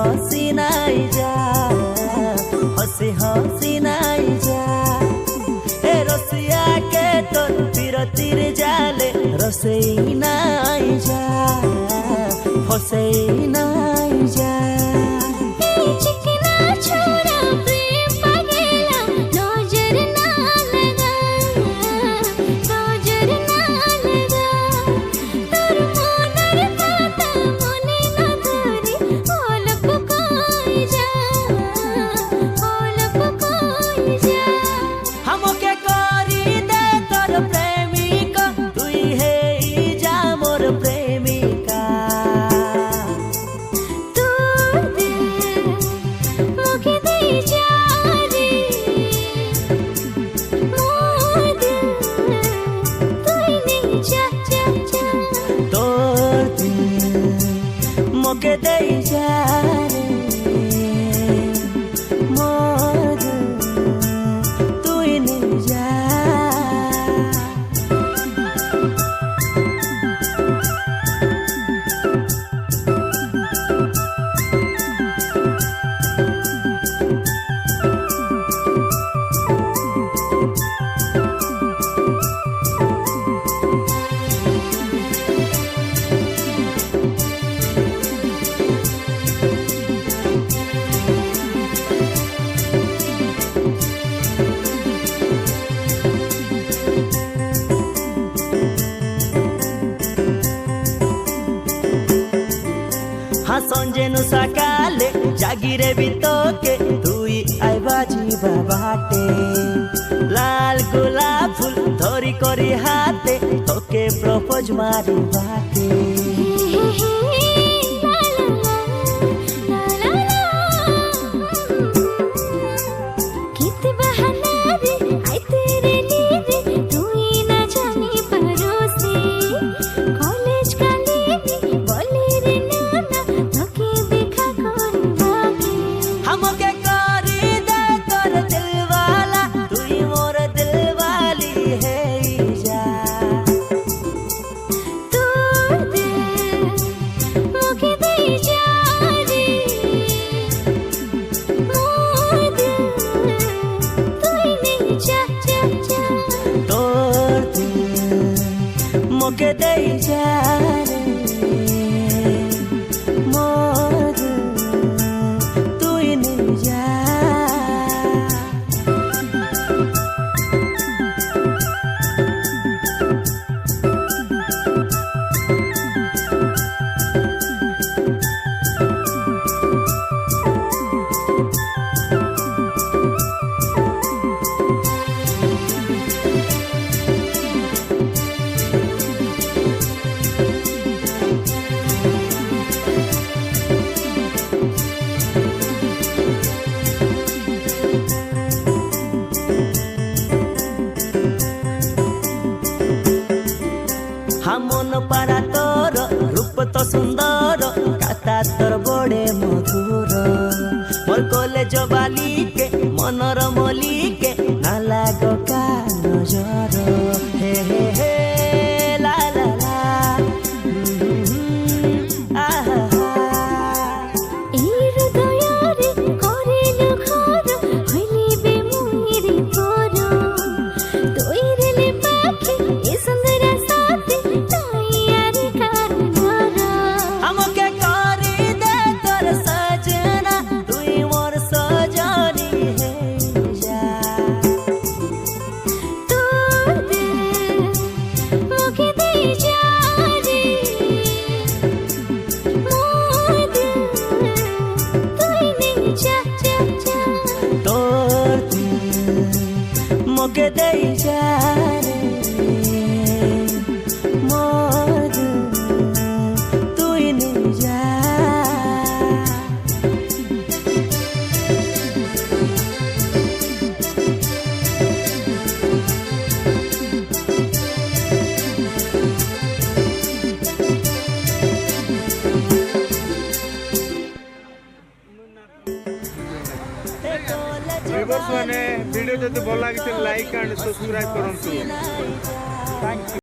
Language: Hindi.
हसी नाई जा, हसी हसी नाई जा। ए रसिया के तोर तीर जाले रसई नाई जा, फसई नाई जा। मोके दई जा रे मोर तू ही नहीं जा। हाँ संजे नु सकाले जागिरे भी तो के दुई आइबा जीवा बाटे। लाल गुलाब फूल धरी करी हाथे तोके प्रपोज मारी बाटे। मोके दई जा रे मोर तू ही नहीं जा। मन पारा तोर रूप तो सुंदर काता तोर बड़े मधुर। मोर कॉलेज बाली के मनर मली के ना लागो का नजर। हे हे हे ला ला ला आहा मोके दई जा रे मोर तू ही नहीं जा। वीडियो जब भल लगी लाइक एंड सब्सक्राइब करूँ। Thank you.